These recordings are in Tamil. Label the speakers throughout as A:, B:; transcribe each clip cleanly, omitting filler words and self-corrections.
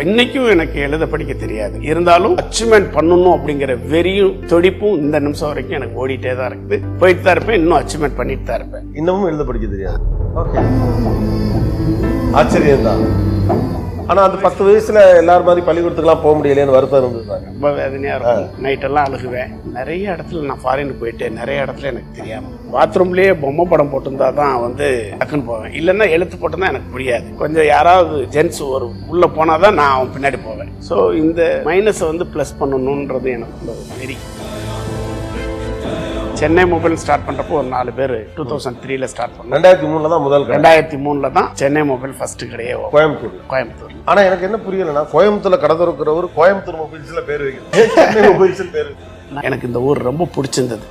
A: இன்னைக்கும் எனக்கு எழுத படிக்க தெரியாது. இருந்தாலும் அச்சீவ்மெண்ட் பண்ணணும் அப்படிங்கிற வெறியும் துடிப்பும் இந்த நிமிஷம் வரைக்கும் எனக்கு ஓடிட்டே தான் இருக்குது. போயிட்டு தான் இருப்பேன், இன்னும் அச்சீவ்மெண்ட் பண்ணிட்டு தான் இருப்பேன்.
B: இன்னமும் எழுத படிக்க தெரியாது. ஓகே, ஆச்சரியம் தான். ஆனா அந்த 10 வயசுல எல்லாரும் மாதிரி பள்ளிக்கூடத்துக்குலாம் போக முடியலன்னு வருத்தம் இருந்தது.
A: ரொம்ப வேதனையா இருக்கும். நைட்டெல்லாம் அழுகுவேன். நிறைய இடத்துல நான் ஃபாரினுக்கு போயிட்டு நிறைய இடத்துல எனக்கு தெரியாம பாத்ரூம்லயே பொம்மை படம் போட்டிருந்தா தான் டக்குன்னு போவேன். இல்லைன்னா எழுத்து போட்டிருந்தா எனக்கு புரியாது. கொஞ்சம் யாராவது ஜென்ஸ் ஒரு உள்ள போனாதான் நான் அவன் பின்னாடி போவேன். ஸோ இந்த மைனஸை பிளஸ் பண்ணணுன்றது எனக்கு ஒரு வெறி. சென்னை மொபைல் ஸ்டார்ட் பண்றப்போ ஒரு 4 பேர் 2003ல ஸ்டார்ட் பண்ணோம்.
B: 2003ல தான் முதல்
A: 2003ல தான் சென்னை மொபைல் ஃபர்ஸ்ட் கடையே கோயம்புத்தூர்.
B: ஆனா எனக்கு என்ன புரியலன்னா, கோயம்புத்தூர்ல கடை திறக்கிறவர் கோயம்புத்தூர் மொபைல்ஸ்ல பேர் வைக்கிறது, சென்னை மொபைல்ஸ் பேர். எனக்கு
A: இந்த ஊர் ரொம்ப பிடிச்சிருந்தது.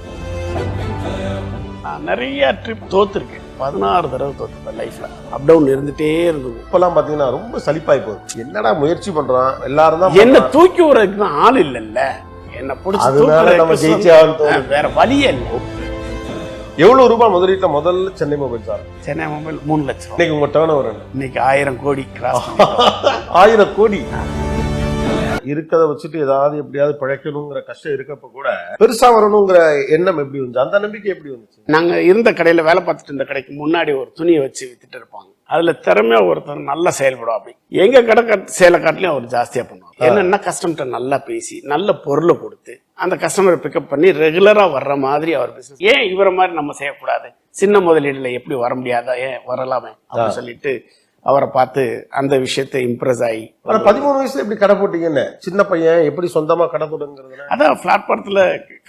A: நான் நிறைய ட்ரிப் தோத்துருக்கேன். 16 தடவை தோத்துருப்பேன் லைஃப்ல. அப் டவுன் இருந்துட்டே இருந்தது.
B: இப்பெல்லாம் பாத்தீங்கன்னா ரொம்ப சலிப்பாய் போகுது. என்னடா முயற்சி பண்றான், எல்லாரும் தான்
A: என்ன தூக்கி விடுறதுக்கு தான் ஆள் இல்லைல்ல. என்ன பிடிச்சி வேற வழியே இல்லை.
B: எவ்வளவு ரூபாய் முதலீட்டுல முதல்ல Chennai mobile sir?
A: Chennai mobile 3 லட்சம்.
B: இன்னைக்கு உங்க டர்ன் ஓவர்
A: இன்னைக்கு 1000 கோடி கிராஸ்.
B: 1000 கோடி இருக்கதை வச்சுட்டு ஏதாவது எப்படியாவது பிழைக்கணுங்கிற கஷ்டம் இருக்கப்ப கூட பெருசா வரணுங்கிற எண்ணம் எப்படி வந்துச்சு? அந்த நம்பிக்கை எப்படி வந்துச்சு?
A: நாங்க இருந்த கடையில வேலை பார்த்துட்டு இருந்த கடைக்கு முன்னாடி ஒரு துணியை வச்சு வித்துட்டு இருப்பாங்க. அதுல திறமையா ஒருத்தர் நல்லா செயல்படும். அப்படி எங்க கடை சேலை காட்டிலையும் அவர் ஜாஸ்தியா பண்ணுவாங்க. என்னன்னா கஸ்டமர்கிட்ட நல்லா பேசி நல்ல பொருளை கொடுத்து அந்த கஸ்டமரை பிக்கப் பண்ணி ரெகுலரா வர்ற மாதிரி அவர் பிசினஸ். ஏன் இவரை மாதிரி நம்ம செய்யக்கூடாது? சின்ன முதலீடுல எப்படி வர முடியாதா, ஏன் வரலாமே அப்படின்னு சொல்லிட்டு அவரை பார்த்து அந்த விஷயத்தை இம்ப்ரெஸ் ஆகி.
B: 13 வயசுல எப்படி கடை போட்டீங்கன்னு? சின்ன பையன் எப்படி சொந்தமா கடை போடுங்கிறது?
A: அதான் பிளாட்பாரத்துல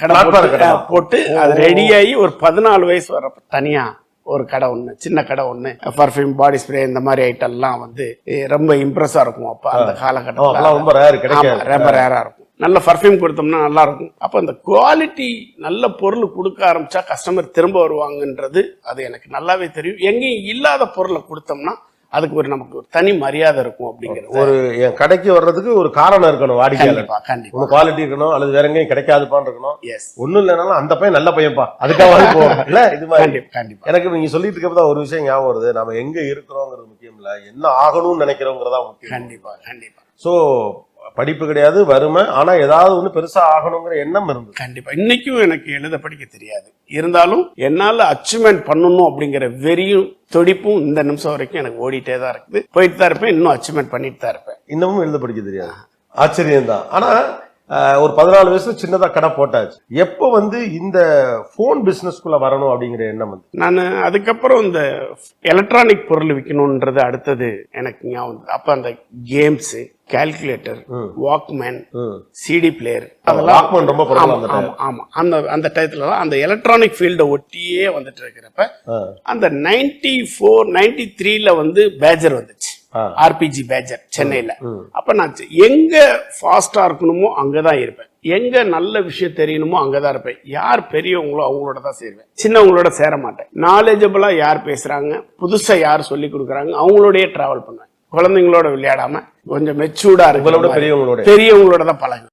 A: கடை போட்டு அது ரெடி ஆகி ஒரு 14 வயசு வரப்ப தனியா ஒரு கடை ஒண்ணு, சின்ன கடை ஒண்ணு, பர்ஃபியூம், பாடி ஸ்ப்ரே, இந்த மாதிரி ஐட்டம் எல்லாம் ரொம்ப இம்ப்ரெஸ்ஸா இருக்கும். அப்ப அந்த காலகட்டத்தில் ரொம்ப ரேரா இருக்கும். நல்ல பர்ஃபியூம் கொடுத்தோம்னா நல்லா இருக்கும். அப்ப அந்த குவாலிட்டி நல்ல பொருள் கொடுக்க ஆரம்பிச்சா கஸ்டமர் திரும்ப வருவாங்கன்றது அது எனக்கு நல்லாவே தெரியும். எங்கேயும் இல்லாத பொருளை கொடுத்தோம்னா அதுக்கு நமக்கு ஒரு தனி மரியாதை இருக்கும். அப்படிங்கிறது
B: ஒரு என் கடைக்கு வர்றதுக்கு ஒரு காரணம் இருக்கணும். வாடிக்கையாளர்
A: கண்டிப்பா
B: குவாலிட்டி இருக்கணும், அல்லது வேற எங்கேயும் கிடைக்காதுப்பான்னு இருக்கணும். ஒண்ணும் இல்லைனாலும் அந்த பையன் நல்ல பையன்பா, அதுக்காக இல்ல இது மாதிரி.
A: கண்டிப்பா
B: எனக்கு நீங்க சொல்லிட்டு இருக்கப்பதான் ஒரு விஷயம் ஞாபகம் வருது. நம்ம எங்க இருக்கிறோங்கிறது முக்கியம் இல்ல, என்ன ஆகணும்னு நினைக்கிறோங்கிறதா முக்கியம்.
A: கண்டிப்பா
B: சோ படிப்பு கிடையாது, வறுமை, ஆனா ஏதாவது ஒண்ணு பெருசா ஆகணுங்கிற எண்ணம் இருந்தது.
A: கண்டிப்பா இன்னைக்கும் எனக்கு எழுத படிக்க தெரியாது. இருந்தாலும் என்னால அச்சீவ்மெண்ட் பண்ணணும் அப்படிங்கிற வெறியும் துடிப்பும் இந்த நிமிஷம் வரைக்கும் எனக்கு ஓடிட்டே தான் இருக்குது. போயிட்டு தான் இருப்பேன், இன்னும் அச்சீவ்மெண்ட் பண்ணிட்டு தான் இருப்பேன்.
B: இன்னமும் எழுத படிக்க தெரியாது. ஆச்சரியம் தான். ஆனா ஒரு 14 வயசுல சின்னதா கடை போட்டாச்சு. எப்ப இந்த போன் பிசினஸ்க்குள்ள வரணும் அப்படிங்கிற எண்ணம் வந்து?
A: நான் அதுக்கப்புறம் இந்த எலக்ட்ரானிக் பொருள் விற்கணும்ன்றது அடுத்தது எனக்கு ஞாபகம். அப்ப அந்த games, calculator, Walkman, CD player,
B: அதெல்லாம் ரொம்ப
A: ஆமா அந்த டயத்துல தான் அந்த எலக்ட்ரானிக் ஃபீல்ட ஒட்டியே வந்துட்டு இருக்கிறப்ப அந்த 94, 93ல பேஜர் வந்துச்சு. ஆர்பிஜி பேஜர் சென்னையில. அப்ப நான் எங்க ஃபாஸ்டா இருக்கணுமோ அங்கதான் இருப்பேன். எங்க நல்ல விஷயம் தெரியணுமோ அங்கதான் இருப்பேன். யார் பெரியவங்களோ அவங்களோட தான் சேருவேன். சின்னவங்களோட சேர மாட்டேன். நாலேஜபிளா யார் பேசுறாங்க, புதுசா யார் சொல்லி கொடுக்குறாங்க, அவங்களோடய டிராவல் பண்ணுவேன். குழந்தைங்களோட விளையாடாம கொஞ்சம் மெச்சூர்டா இருக்கு, பெரியவங்களோட தான் பழகுவேன்.